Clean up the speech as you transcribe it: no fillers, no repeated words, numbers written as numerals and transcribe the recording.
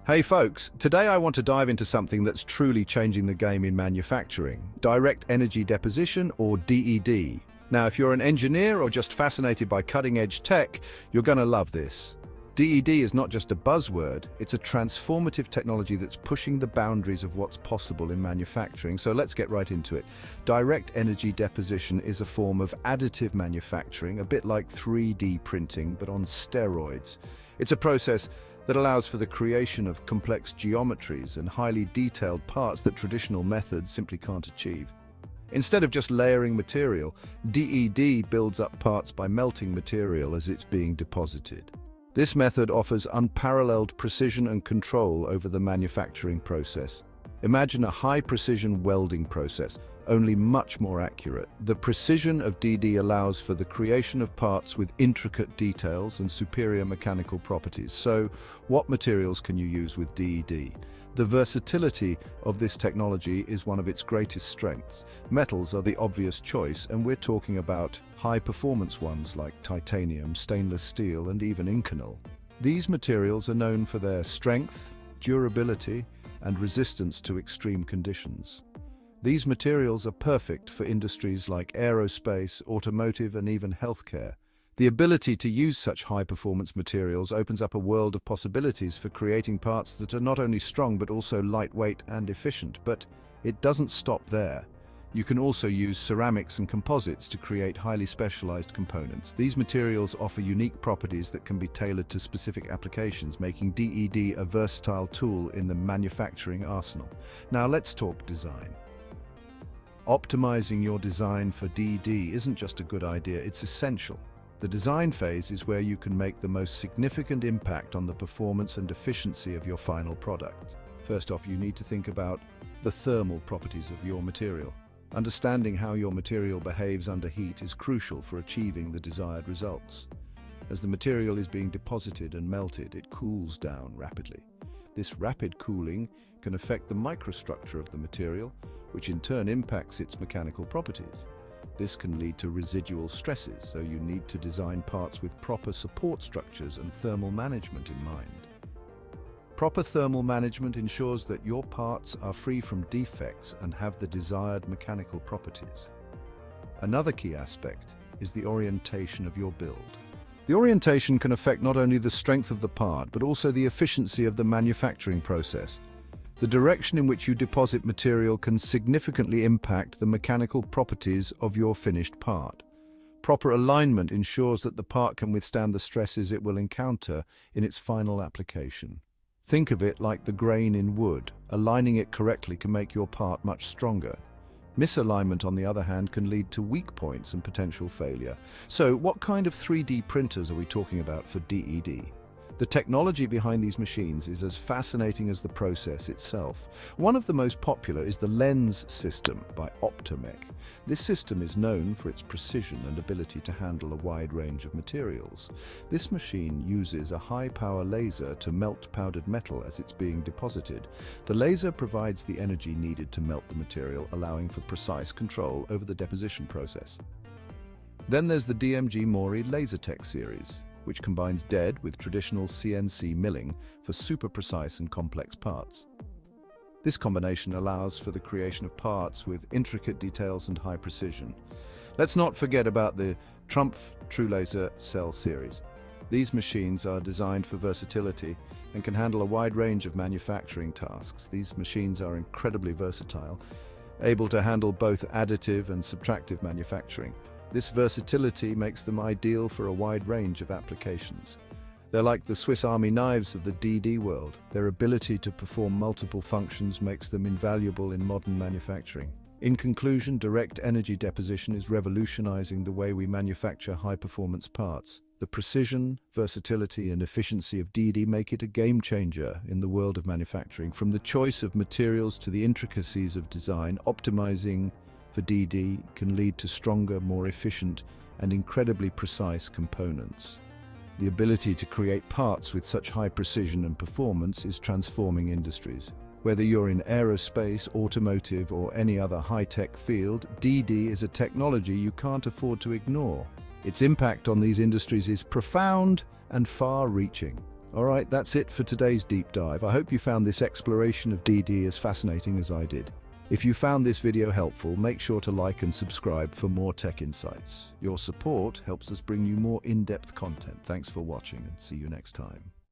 Hey folks, today I want to dive into something that's truly changing the game in manufacturing, direct energy deposition, or DED. Now, if you're an engineer or just fascinated by cutting-edge tech, you're gonna love this. DED is not just a buzzword, it's a transformative technology that's pushing the boundaries of what's possible in manufacturing. So let's get right into it. Direct energy deposition is a form of additive manufacturing, a bit like 3D printing, but on steroids. It's a process that allows for the creation of complex geometries and highly detailed parts that traditional methods simply can't achieve. Instead of just layering material, DED builds up parts by melting material as it's being deposited. This method offers unparalleled precision and control over the manufacturing process. Imagine a high-precision welding process, only much more accurate. The precision of DED allows for the creation of parts with intricate details and superior mechanical properties. So, what materials can you use with DED? The versatility of this technology is one of its greatest strengths. Metals are the obvious choice, and we're talking about high-performance ones like titanium, stainless steel, and even Inconel. These materials are known for their strength, durability, and resistance to extreme conditions. These materials are perfect for industries like aerospace, automotive, and even healthcare. The ability to use such high-performance materials opens up a world of possibilities for creating parts that are not only strong but also lightweight and efficient. But it doesn't stop there. You can also use ceramics and composites to create highly specialized components. These materials offer unique properties that can be tailored to specific applications, making DED a versatile tool in the manufacturing arsenal. Now let's talk design. Optimizing your design for DED isn't just a good idea, it's essential. The design phase is where you can make the most significant impact on the performance and efficiency of your final product. First off, you need to think about the thermal properties of your material. Understanding how your material behaves under heat is crucial for achieving the desired results. As the material is being deposited and melted, it cools down rapidly. This rapid cooling can affect the microstructure of the material, which in turn impacts its mechanical properties. This can lead to residual stresses, so you need to design parts with proper support structures and thermal management in mind. Proper thermal management ensures that your parts are free from defects and have the desired mechanical properties. Another key aspect is the orientation of your build. The orientation can affect not only the strength of the part, but also the efficiency of the manufacturing process. The direction in which you deposit material can significantly impact the mechanical properties of your finished part. Proper alignment ensures that the part can withstand the stresses it will encounter in its final application. Think of it like the grain in wood. Aligning it correctly can make your part much stronger. Misalignment, on the other hand, can lead to weak points and potential failure. So, what kind of 3D printers are we talking about for DED? The technology behind these machines is as fascinating as the process itself. One of the most popular is the lens system by Optomec. This system is known for its precision and ability to handle a wide range of materials. This machine uses a high-power laser to melt powdered metal as it's being deposited. The laser provides the energy needed to melt the material, allowing for precise control over the deposition process. Then there's the DMG Mori LaserTech series, which combines DED with traditional CNC milling for super precise and complex parts. This combination allows for the creation of parts with intricate details and high precision. Let's not forget about the Trumpf TrueLaser Cell series. These machines are designed for versatility and can handle a wide range of manufacturing tasks. These machines are incredibly versatile, able to handle both additive and subtractive manufacturing. This versatility makes them ideal for a wide range of applications. They're like the Swiss Army knives of the DED world. Their ability to perform multiple functions makes them invaluable in modern manufacturing. In conclusion, direct energy deposition is revolutionizing the way we manufacture high-performance parts. The precision, versatility, and efficiency of DED make it a game-changer in the world of manufacturing. From the choice of materials to the intricacies of design, optimizing for DED can lead to stronger, more efficient, and incredibly precise components. The ability to create parts with such high precision and performance is transforming industries. Whether you're in aerospace, automotive, or any other high-tech field, DED is a technology you can't afford to ignore. Its impact on these industries is profound and far-reaching. All right, that's it for today's deep dive. I hope you found this exploration of DED as fascinating as I did. If you found this video helpful, make sure to like and subscribe for more tech insights. Your support helps us bring you more in-depth content. Thanks for watching and see you next time.